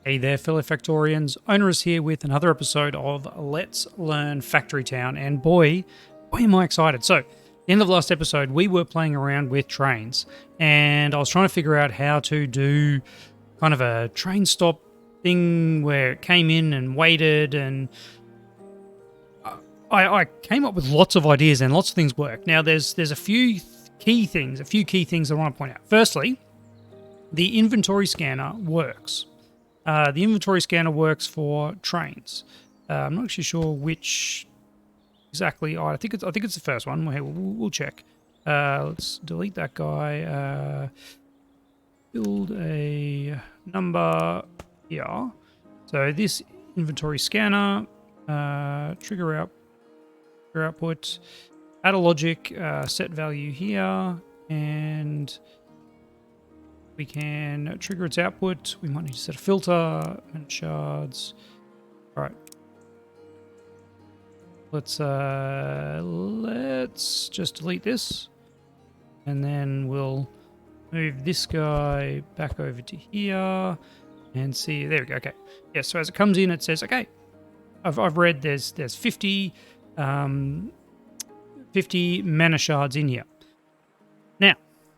Hey there, fellow Factorians. Owner is here with another episode of Let's Learn Factory Town, and boy am I excited. So, at the end of last episode, we were playing around with trains, and I was trying to figure out how to do kind of a train stop thing where it came in and waited, and I came up with lots of ideas and lots of things work. Now, there's a few key things I want to point out. Firstly, the inventory scanner works. The inventory scanner works for trains. I'm not actually sure which exactly. I think it's the first one. We'll check. Let's delete that guy. Build a number here. So this inventory scanner, trigger output, add a logic, set value here, and we can trigger its output. We might need to set a filter and shards. All right. Let's just delete this, and then we'll move this guy back over to here and see. There we go. Okay. Yeah. So as it comes in, it says, okay, I've read there's 50 mana shards in here. Now,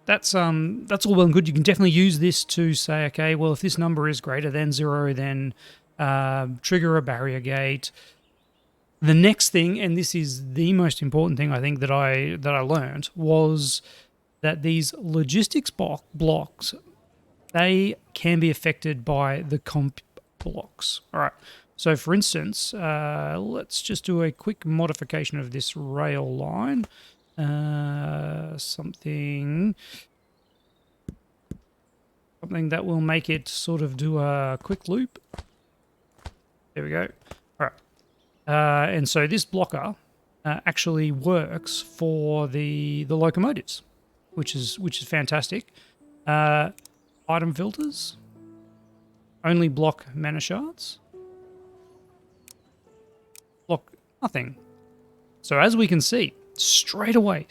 that's all well and good. You can definitely use this to say, okay, well, if this number is greater than 0, then trigger a barrier gate. The next thing, and this is the most important thing I think that I learned, was that these logistics blocks, they can be affected by the comp blocks. All right. So, for instance, let's just do a quick modification of this rail line. Something that will make it sort of do a quick loop. There we go. All right. And so this blocker actually works for the locomotives, which is fantastic. Item filters only block mana shards. Block nothing. So as we can see, straight away,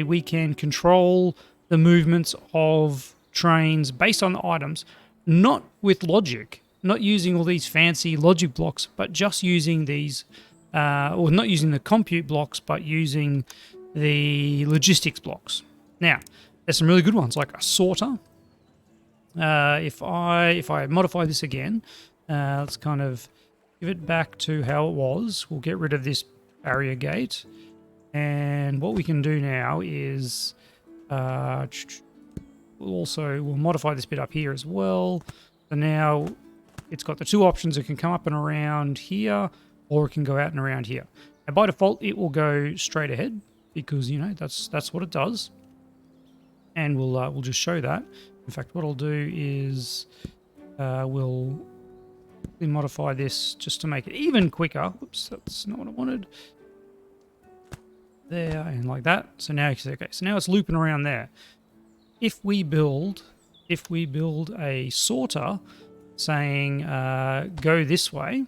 we can control the movements of trains based on the items, not with logic, not using all these fancy logic blocks, but just using these, or not using the compute blocks, but using the logistics blocks. Now, there's some really good ones, like a sorter. If I modify this again, let's kind of give it back to how it was. We'll get rid of this barrier gate. And what we can do now is we'll modify this bit up here as well. So now it's got the two options. It can come up and around here, or it can go out and around here. And by default, it will go straight ahead because, you know, that's what it does. And we'll just show that. In fact, what I'll do is we'll modify this just to make it even quicker. Oops, that's not what I wanted. There and like that. So now it's okay. So now it's looping around there. If we build a sorter saying go this way,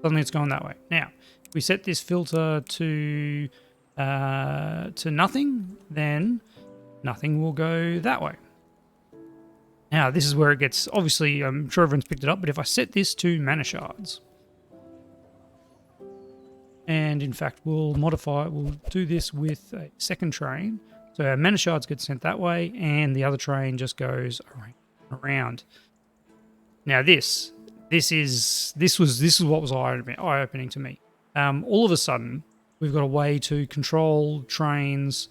suddenly it's going that way. Now, if we set this filter to nothing, then nothing will go that way. Now, this is where it gets, obviously, I'm sure everyone's picked it up, but if I set this to mana shards, and in fact, we'll do this with a second train. So our mana shards get sent that way, and the other train just goes around. Now this was what was eye-opening to me. All of a sudden, we've got a way to control trains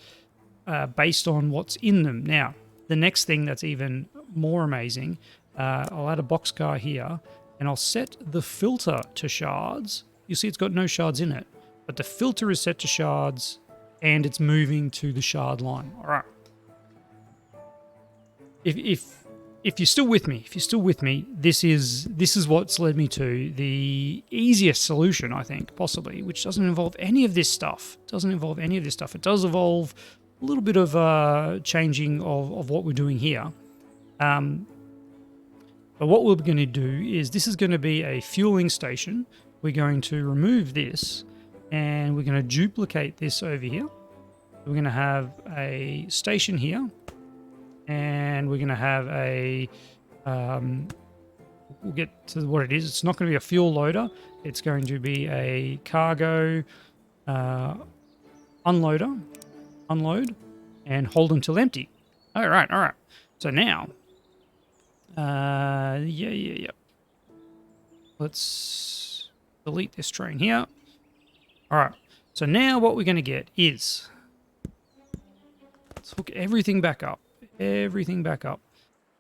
based on what's in them. Now, the next thing that's even more amazing, I'll add a boxcar here, and I'll set the filter to shards. You see it's got no shards in it, but the filter is set to shards and it's moving to the shard line. All right. If you're still with me, this is what's led me to the easiest solution, I think, possibly, which doesn't involve any of this stuff. It does involve a little bit of changing of what we're doing here. But what we're going to do is this is going to be a fueling station. We're going to remove this and we're going to duplicate this over here. We're going to have a station here and we're going to have a... we'll get to what it is. It's not going to be a fuel loader. It's going to be a cargo unloader, unload, and hold until empty. All right, all right. So now, yeah. Let's delete this train here. All right. So now what we're going to get is, let's hook everything back up. Everything back up.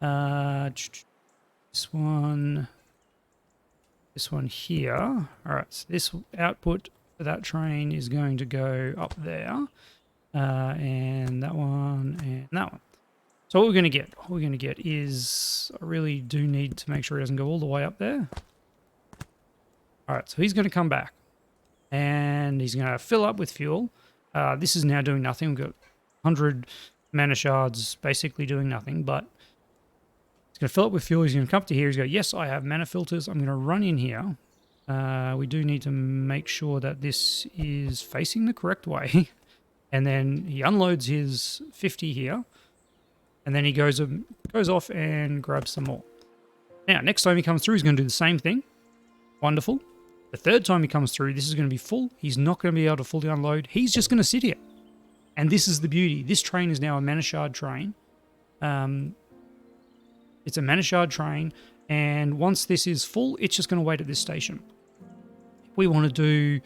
This one here. All right. So this output for that train is going to go up there, and that one and that one. So what we're going to get is, I really do need to make sure it doesn't go all the way up there. All right, so he's going to come back, and he's going to fill up with fuel. This is now doing nothing. We've got 100 mana shards basically doing nothing, but he's going to fill up with fuel. He's going to come up to here. He's going to go, yes, I have mana filters. I'm going to run in here. We do need to make sure that this is facing the correct way. And then he unloads his 50 here. And then he goes off and grabs some more. Now, next time he comes through, he's going to do the same thing. Wonderful. The third time he comes through, this is going to be full. He's not going to be able to fully unload. He's just going to sit here. And this is the beauty. This train is now a mana shard train. It's a mana shard train. And once this is full, it's just going to wait at this station. If we want to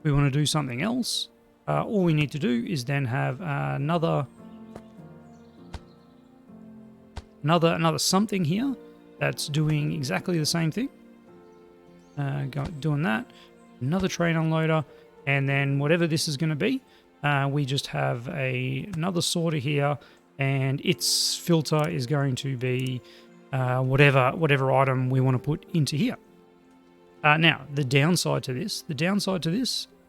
do something else, all we need to do is then have another something here that's doing exactly the same thing. Doing that, another train unloader, and then whatever this is going to be, we just have another sorter here, and its filter is going to be whatever item we want to put into here. Now, the downside to this,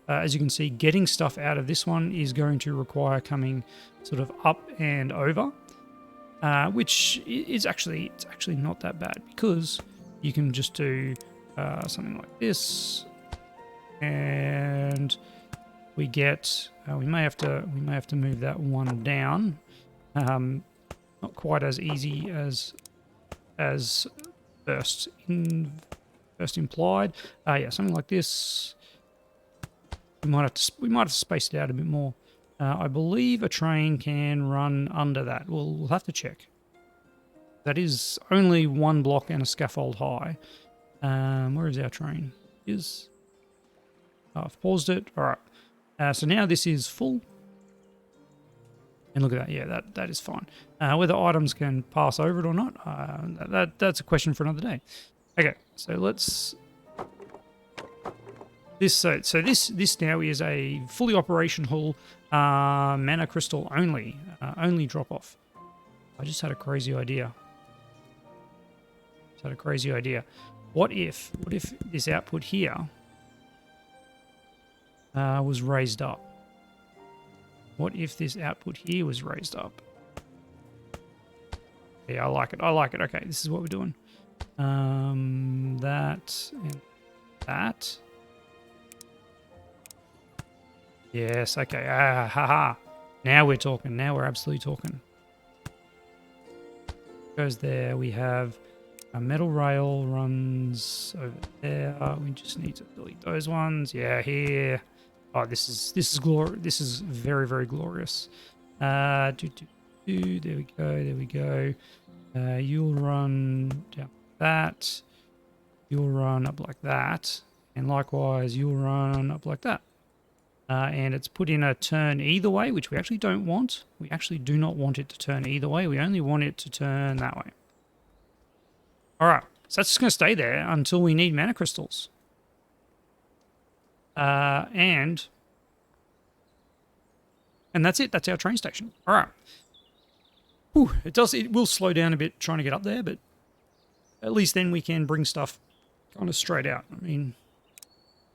as you can see, getting stuff out of this one is going to require coming sort of up and over. Which is actually not that bad, because you can just do something like this, and we get we may have to move that one down. Not quite as easy as first implied. Yeah, something like this. We might have to space it out a bit more. I believe a train can run under that. We'll have to check. That is only one block and a scaffold high. Where is our train? I've paused it. All right. So now this is full. And look at that. Yeah, that is fine. Whether items can pass over it or not, that's a question for another day. Okay, so let's... So this now is a fully operational mana crystal only drop off. I just had a crazy idea. What if this output here was raised up? What if this output here was raised up? Yeah, I like it. Okay, this is what we're doing. That and that. Yes, okay. Haha. Now we're talking. Now we're absolutely talking. Goes there. We have a metal rail runs over there. We just need to delete those ones. Yeah, here. Oh, this is glorious. This is very, very glorious. There we go. You'll run down like that. You'll run up like that. And likewise, you'll run up like that. And it's put in a turn either way, which we actually don't want. We actually do not want it to turn either way. We only want it to turn that way. All right, so that's just going to stay there until we need mana crystals. And that's it. That's our train station. All right. Whew, it will slow down a bit trying to get up there, but at least then we can bring stuff kind of straight out. I mean,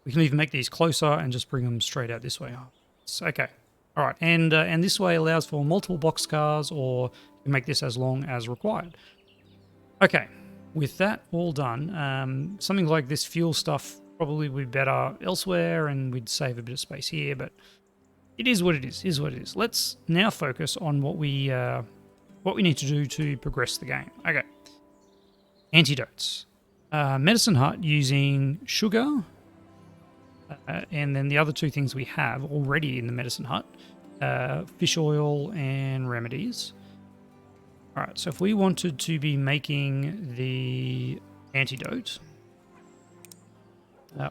we can even make these closer and just bring them straight out this way. It's okay. All right, and this way allows for multiple boxcars, or you can make this as long as required. Okay, with that all done, something like this fuel stuff probably would be better elsewhere, and we'd save a bit of space here, but it is what it is. Let's now focus on what we what we need to do to progress the game. Okay. Antidotes. Medicine hut using sugar, and then the other two things we have already in the medicine hut, fish oil and remedies. All right, so if we wanted to be making the antidote,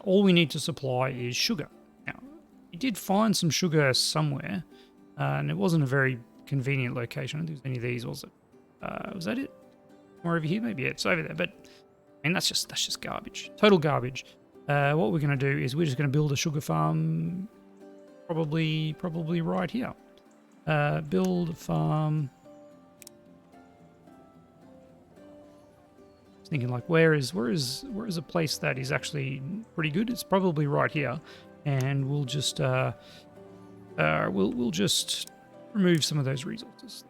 all we need to supply is sugar. Now, we did find some sugar somewhere, and it wasn't a very convenient location. I don't think there's any of these, was it? Was that it? More over here? Maybe it's over there, but I mean, that's just garbage. Total garbage. What we're going to do is we're just going to build a sugar farm probably right here. Build a farm. Thinking like, where is a place that is actually pretty good? It's probably right here, and we'll just we'll just remove some of those resources.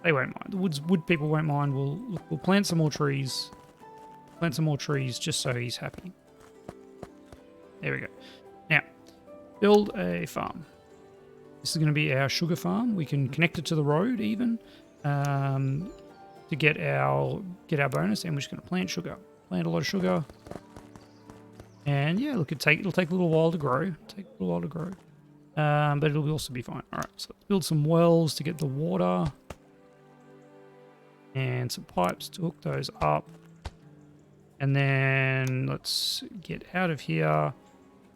They won't mind. The wood people won't mind. We'll plant some more trees. Plant some more trees just so he's happy. There we go. Now, build a farm. This is going to be our sugar farm. We can connect it to the road even. To get our bonus, and we're just going to plant sugar. Plant a lot of sugar, and yeah, look, it'll take a little while to grow. But it'll also be fine. All right, so let's build some wells to get the water, and some pipes to hook those up, and then let's get out of here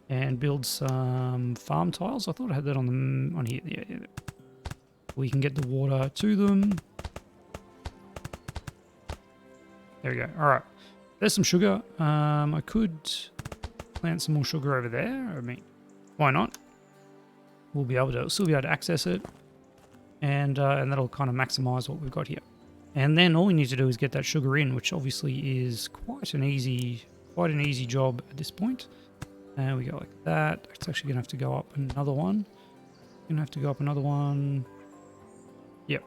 and build some farm tiles. I thought I had that on here. Yeah. We can get the water to them. There we go. All right. There's some sugar. I could plant some more sugar over there. I mean, why not? We'll still be able to access it, and that'll kind of maximize what we've got here. And then all we need to do is get that sugar in, which obviously is quite an easy job at this point. And we go like that. It's actually gonna have to go up another one. Yep.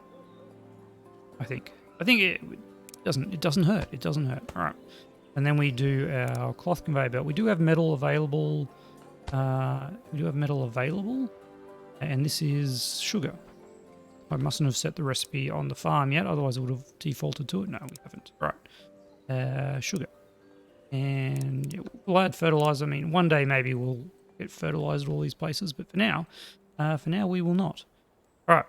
I think it doesn't hurt. It doesn't hurt. All right. And then we do our cloth conveyor belt. We do have metal available. And this is sugar. I mustn't have set the recipe on the farm yet, otherwise it would have defaulted to it. No, we haven't. Right. Sugar. And yeah, we'll add fertilizer. I mean, one day maybe we'll get fertilized at all these places, but for now we will not. All right.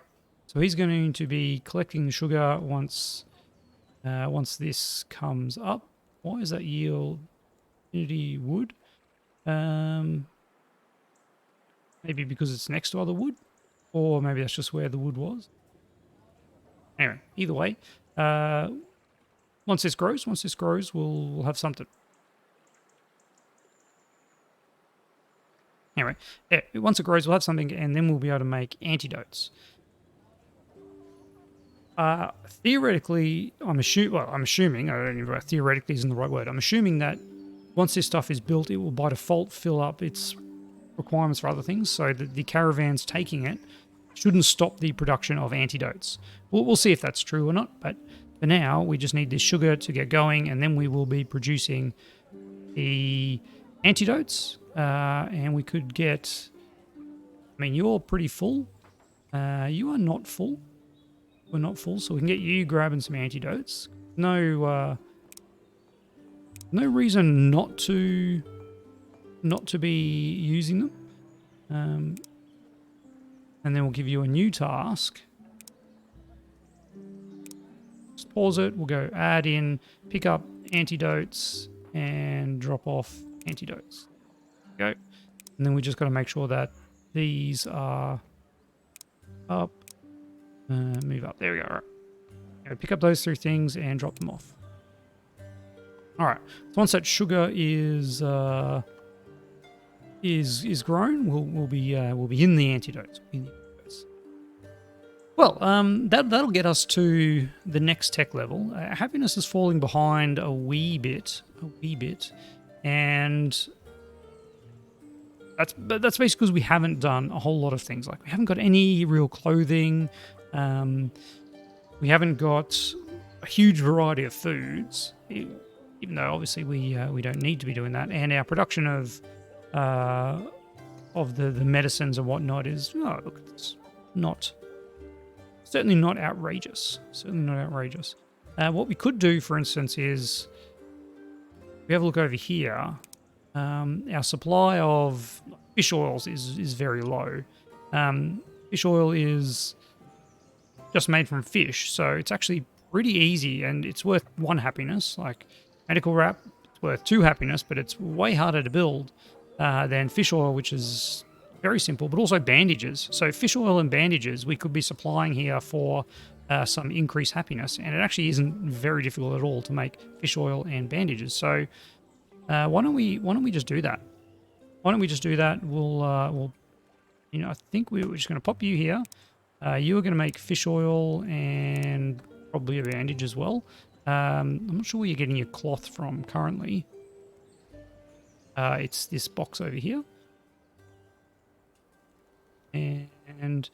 So he's going to be collecting the sugar once this comes up. Why is that yield infinity wood? Maybe because it's next to other wood, or maybe that's just where the wood was. Anyway, either way, once this grows, we'll have something. Anyway, yeah, once it grows, we'll have something, and then we'll be able to make antidotes. Theoretically, I'm assuming, I don't know if theoretically isn't the right word. I'm assuming that once this stuff is built, it will by default fill up its requirements for other things, so that the caravans taking it shouldn't stop the production of antidotes. We'll see if that's true or not, but for now, we just need this sugar to get going, and then we will be producing the antidotes, and we could get... I mean, you're pretty full. You are not full. We're not full, so we can get you grabbing some antidotes. No reason not to be using them. And then we'll give you a new task. Just pause it. We'll go add in, pick up antidotes, and drop off antidotes. Go. And then we just got to make sure that these are up. Move up. There we go. All right. Go pick up those three things and drop them off. All right. So once that sugar is grown, we'll be in the antidotes. Well, that'll get us to the next tech level. Happiness is falling behind a wee bit, and that's basically because we haven't done a whole lot of things. Like we haven't got any real clothing. We haven't got a huge variety of foods, even though obviously we don't need to be doing that. And our production of the medicines and whatnot is it's certainly not outrageous. Certainly not outrageous. What we could do, for instance, is we have a look over here. Our supply of fish oils is very low. Fish oil is just made from fish, so it's actually pretty easy, and it's worth 1 happiness. Like medical wrap, it's worth 2 happiness, but it's way harder to build than fish oil, which is very simple, but also bandages. So fish oil and bandages we could be supplying here for some increased happiness, and it actually isn't very difficult at all to make fish oil and bandages. So why don't we just do that? Why don't we just do that? We'll I think we're just going to pop you here. You are going to make fish oil and probably a bandage as well. I'm not sure where you're getting your cloth from currently. It's this box over here. And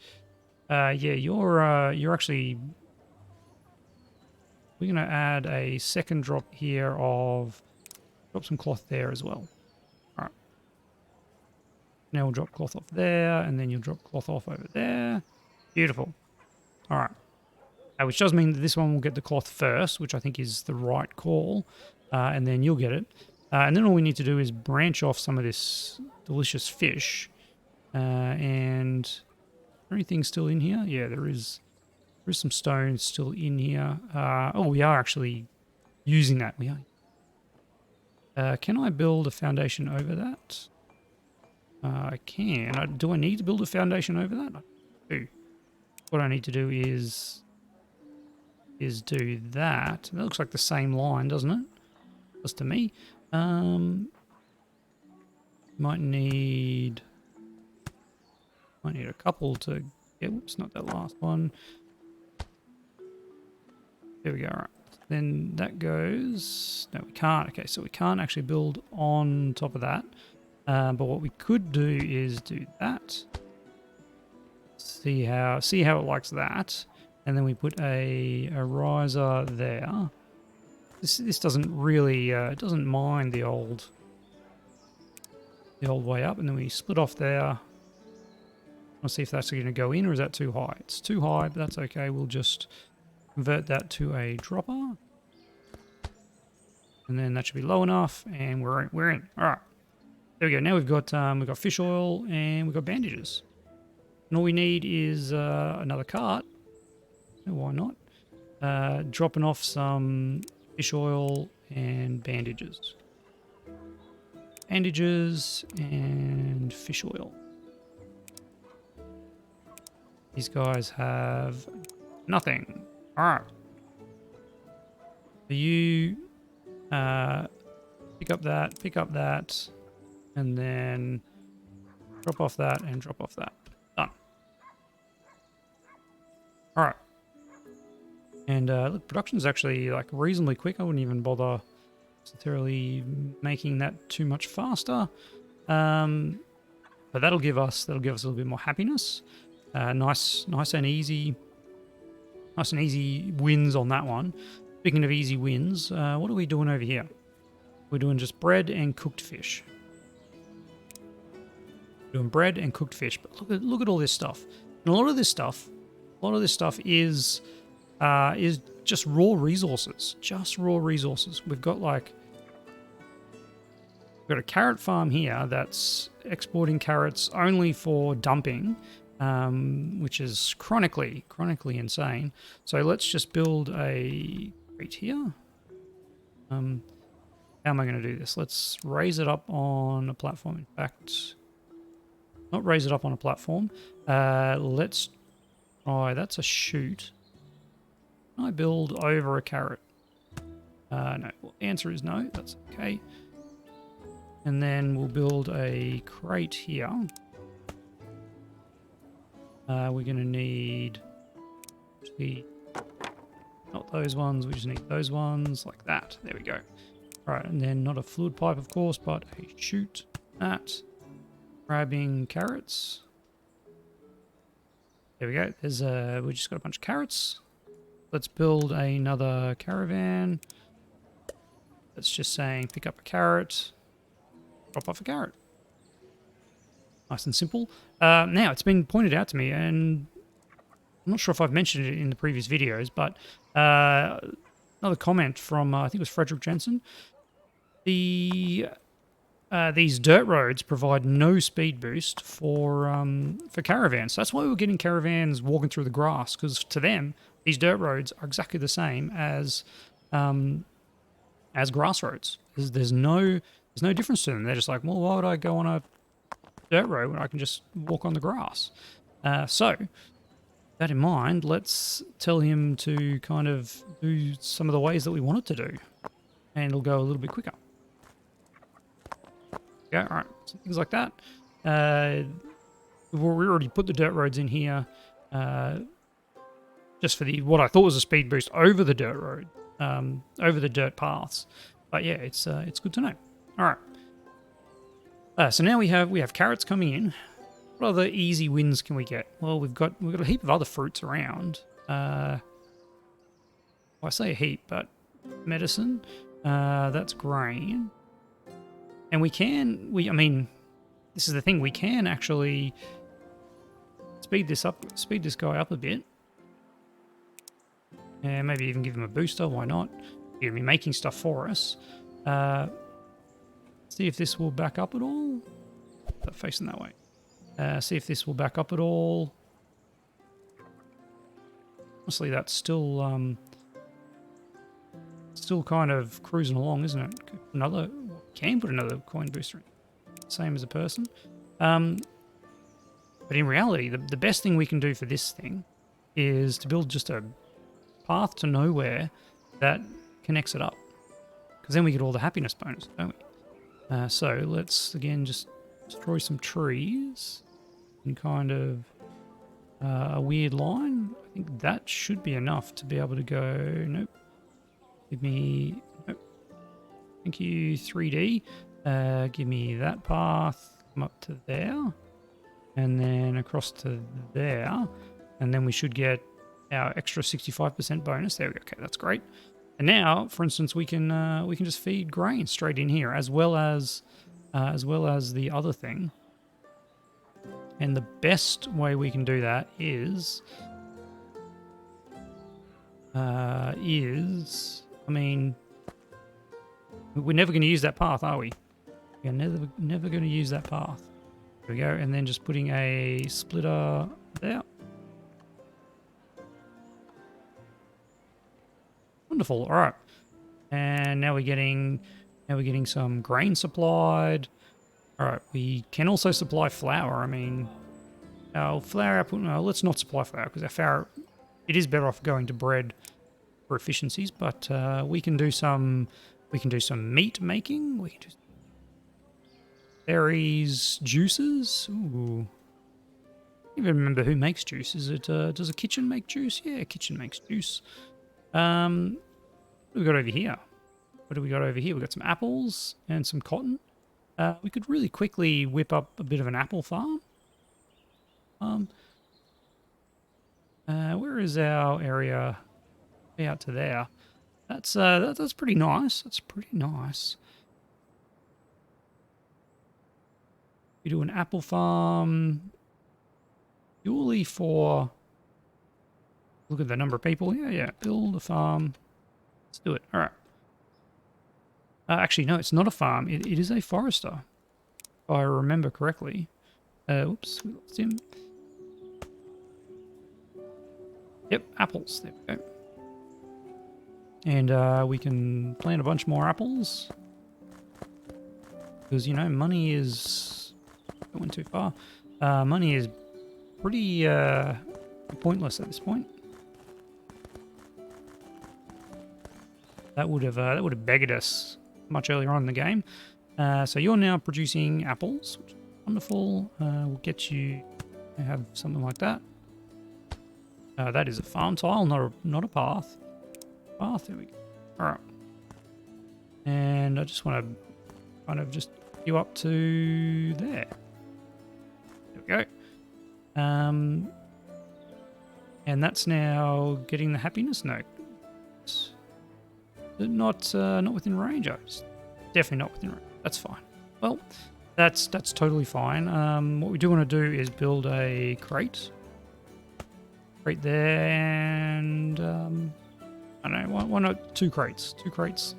yeah, you're actually... We're going to add a second drop here of... Drop some cloth there as well. Alright. Now we'll drop cloth off there, and then you'll drop cloth off over there. Beautiful. Alright. Which does mean that this one will get the cloth first, which I think is the right call. And then you'll get it. And then all we need to do is branch off some of this delicious fish. And... Is there anything still in here? Yeah, there is. There is some stone still in here. Oh, we are actually using that. We are. Can I build a foundation over that? I can. Do I need to build a foundation over that? I do. What I need to do is do that. That looks like the same line, doesn't it? Just to me. Might need a couple to get. Whoops, not that last one. There we go. All right. Then that goes. No, we can't. Okay, so we can't actually build on top of that. But what we could do is do that. See how it likes that, and then we put a riser there. This doesn't really it doesn't mind the old way up, and then we split off there. I'll see if that's going to go in, or is that too high? It's too high, but that's okay. We'll just convert that to a dropper, and then that should be low enough, and we're in. All right, there we go. Now we've got fish oil and we've got bandages, and all we need is another cart. Why not? Dropping off some fish oil and bandages. Bandages and fish oil. These guys have nothing. Alright. So you pick up that, and then drop off that and drop off that. Done. Alright. And look, production's actually like reasonably quick. I wouldn't even bother necessarily making that too much faster. But that'll give us a little bit more happiness. Nice and easy wins on that one. Speaking of easy wins, what are we doing over here? We're doing just bread and cooked fish. We're doing bread and cooked fish, but look at all this stuff. And a lot of this stuff is just raw resources. Just raw resources. We've got a carrot farm here that's exporting carrots only for dumping. Which is chronically insane. So let's just build a crate here. How am I going to do this? Let's raise it up on a platform. In fact, not raise it up on a platform. Let's try. That's a chute. Can I build over a carrot? No. Well, answer is no. That's okay. And then we'll build a crate here. We're going to need not those ones, we just need those ones like that. There we go. All right, and then not a fluid pipe, of course, but a chute. That. Grabbing carrots. There we go. We just got a bunch of carrots. Let's build another caravan. That's just saying pick up a carrot, drop off a carrot. Nice and simple. Now, it's been pointed out to me, and I'm not sure if I've mentioned it in the previous videos, but another comment from, I think it was Frederick Jensen. These dirt roads provide no speed boost for caravans. So that's why we're getting caravans walking through the grass, because to them, these dirt roads are exactly the same as grass roads. There's no difference to them. They're just like, well, why would I go on a dirt road when I can just walk on the grass? So, that in mind, let's tell him to kind of do some of the ways that we want it to do, and it'll go a little bit quicker. Yeah, all right, so things like that. We already put the dirt roads in here, just for what I thought was a speed boost over the dirt road, over the dirt paths. But yeah, it's good to know. All right. So now we have carrots coming in. What other easy wins can we get? Well, we've got a heap of other fruits around. Well, I say a heap, but medicine. That's grain. And I mean, this is the thing, we can actually speed this guy up a bit. And maybe even give him a booster, why not? He's going to be making stuff for us. See if this will back up at all. Facing that way. See if this will back up at all. Honestly, that's still kind of cruising along, isn't it? Can put another coin booster in. Same as a person. But in reality, the best thing we can do for this thing is to build just a path to nowhere that connects it up. Because then we get all the happiness bonus, don't we? So let's, again, just destroy some trees in kind of a weird line. I think that should be enough to be able to go, nope. Nope. Thank you, 3D. Give me that path, come up to there, and then across to there, and then we should get our extra 65% bonus. There we go. Okay, that's great. And now, for instance, we can just feed grain straight in here, as well as the other thing. And the best way we can do that is, I mean, we're never going to use that path, are we? We're never going to use that path. There we go, and then just putting a splitter there. Wonderful. All right, and now we're getting some grain supplied. All right, we can also supply flour. I mean, our flour output. No, let's not supply flour because our flour, it is better off going to bread for efficiencies. But we can do some meat making. We can do berries, juices. Ooh, I don't even remember who makes juice. Is it does a kitchen make juice? Yeah, a kitchen makes juice. What do we got over here? What do we got over here? We got some apples and some cotton. We could really quickly whip up a bit of an apple farm. Where is our area? Out to there. That's pretty nice. That's pretty nice. We do an apple farm purely for. Look at the number of people. Yeah. Build a farm. Let's do it. All right. Actually, no, it's not a farm. It is a forester, if I remember correctly. Oops, we lost him. Yep, apples. There we go. And we can plant a bunch more apples. Because, you know, money is... going too far. Money is pretty pointless at this point. That would have begged us much earlier on in the game. So you're now producing apples, which is wonderful. We'll get you to have something like that. That is a farm tile, not a path. Path, there we go. All right. And I just want to kind of just get you up to there. There we go. And that's now getting the happiness note. Not within range. Definitely not within range. That's fine. Well, that's totally fine. What we do want to do is build a crate. Crate there, and I don't know, why not 2 crates? 2 crates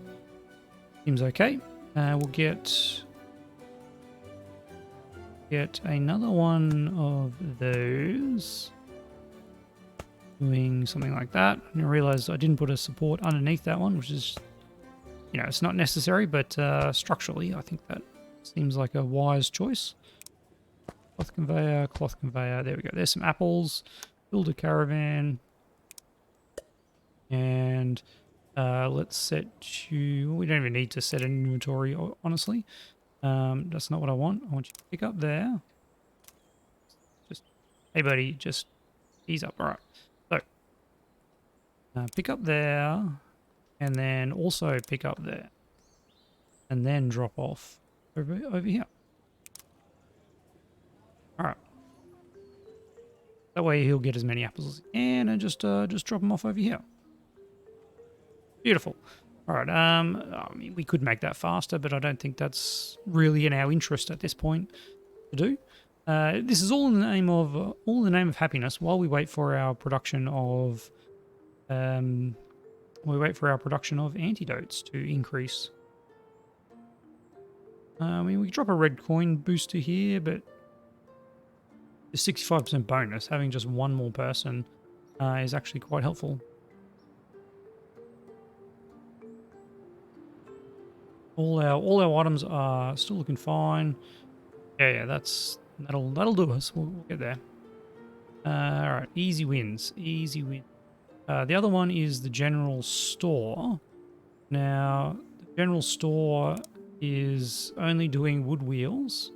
seems okay. We'll get another one of those. Doing something like that. And I realized I didn't put a support underneath that one, which is, you know, it's not necessary, but structurally, I think that seems like a wise choice. Cloth conveyor, cloth conveyor. There we go. There's some apples. Build a caravan. And let's set you... We don't even need to set an inventory, honestly. That's not what I want. I want you to pick up there. Just, hey buddy, just ease up. All right. So, pick up there, and then also pick up there. And then drop off over here. All right. That way he'll get as many apples as he can, and just drop them off over here. Beautiful. All right. I mean, we could make that faster, but I don't think that's really in our interest at this point to do. This is all in the name of happiness. While we wait for our production of, antidotes to increase. I mean, we could drop a red coin booster here, but the 65% bonus, having just one more person, is actually quite helpful. All our items are still looking fine. Yeah, that'll do us. We'll get there. All right, easy wins. Easy win. The other one is the general store. Now, the general store is only doing wood wheels.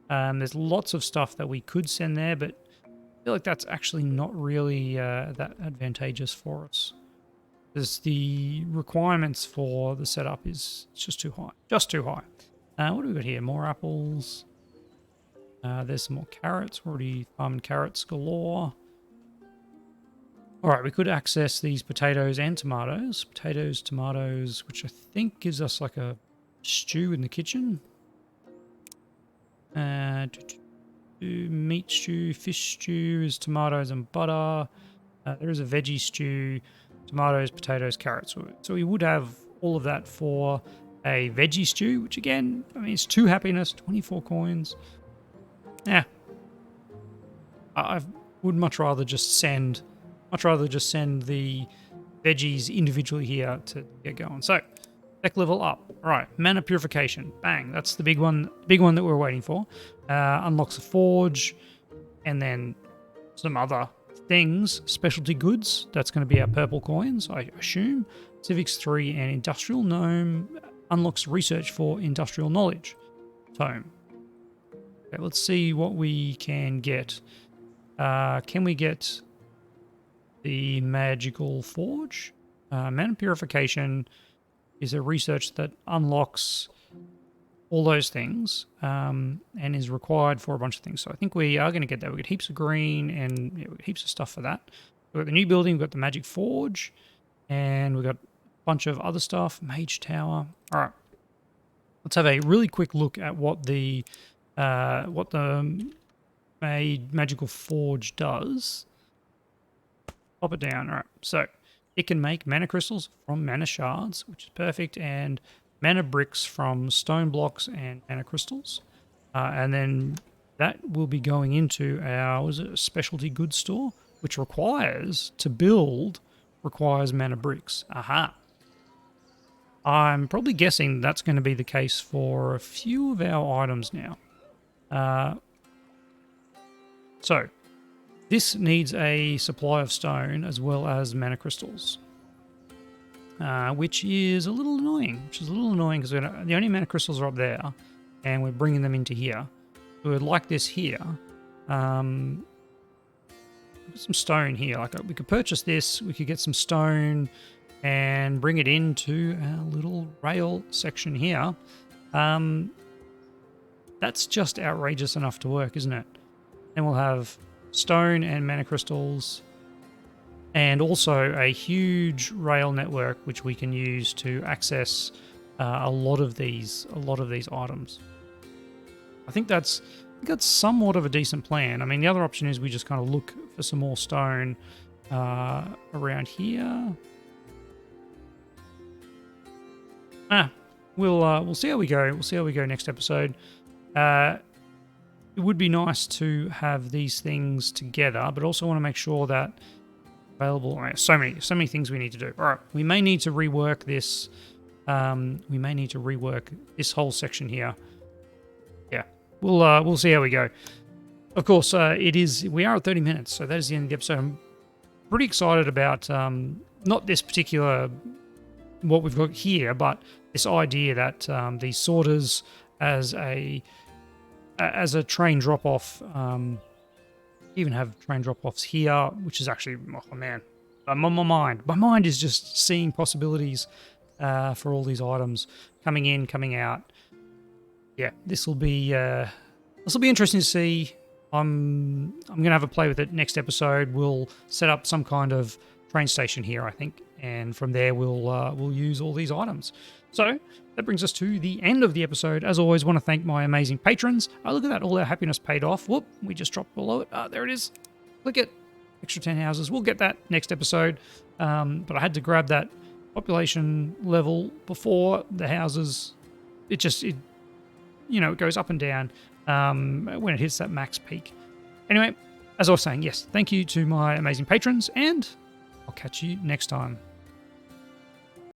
There's lots of stuff that we could send there, but I feel like that's actually not really that advantageous for us. Because the requirements for the setup is just too high. Just too high. What do we got here? More apples. There's some more carrots. We're already farming carrots galore. Alright, we could access these potatoes and tomatoes. Potatoes, tomatoes, which I think gives us like a stew in the kitchen. Meat stew, fish stew is tomatoes and butter. There is a veggie stew, tomatoes, potatoes, carrots. So we would have all of that for a veggie stew, which again, I mean, it's 2 happiness, 24 coins. Yeah. I would much rather just send the veggies individually here to get going. So, tech level up. All right, mana purification. Bang. That's the big one that we're waiting for. Unlocks a forge, and then some other things. Specialty goods. That's going to be our purple coins, I assume. Civics 3 and Industrial Gnome unlocks research for industrial knowledge. Tome. Okay, let's see what we can get. Can we get the magical forge? Mana purification is a research that unlocks all those things and is required for a bunch of things. So I think we are going to get that. We get heaps of green and heaps of stuff for that. We've got the new building, we've got the magic forge, and we've got a bunch of other stuff. Mage tower. All right. Let's have a really quick look at what the magical forge does. Pop it down. All right. So it can make mana crystals from mana shards, which is perfect, and mana bricks from stone blocks and mana crystals. And then that will be going into our specialty goods store, which requires mana bricks. Aha. I'm probably guessing that's going to be the case for a few of our items now. So this needs a supply of stone as well as mana crystals, which is a little annoying. Because the only mana crystals are up there, and we're bringing them into here. So we'd like this here. Some stone here. Like we could purchase this. We could get some stone and bring it into our little rail section here. That's just outrageous enough to work, isn't it? Then we'll have stone and mana crystals, and also a huge rail network which we can use to access a lot of these items. I think that's somewhat of a decent plan. I mean, the other option is we just kind of look for some more stone around here. We'll see how we go. We'll see how we go next episode. It would be nice to have these things together, but also want to make sure that available. So many things we need to do. All right, we may need to rework this. We may need to rework this whole section here. Yeah, we'll see how we go. Of course, we are at 30 minutes, so that is the end of the episode. I'm pretty excited about not this particular what we've got here, but this idea that these sorters as a train drop-off, even have train drop-offs here, which is actually, oh man, my mind is just seeing possibilities for all these items coming in, coming out. Yeah, this will be interesting to see. I'm gonna have a play with it next episode. We'll set up some kind of train station here, I think, and from there we'll use all these items. So that brings us to the end of the episode. As always, want to thank my amazing patrons. Look at that, all our happiness paid off. Whoop, we just dropped below it. There it is. Click it. Extra 10 houses. We'll get that next episode. But I had to grab that population level before the houses. It goes up and down when it hits that max peak. Anyway, as I was saying, yes, thank you to my amazing patrons, and I'll catch you next time.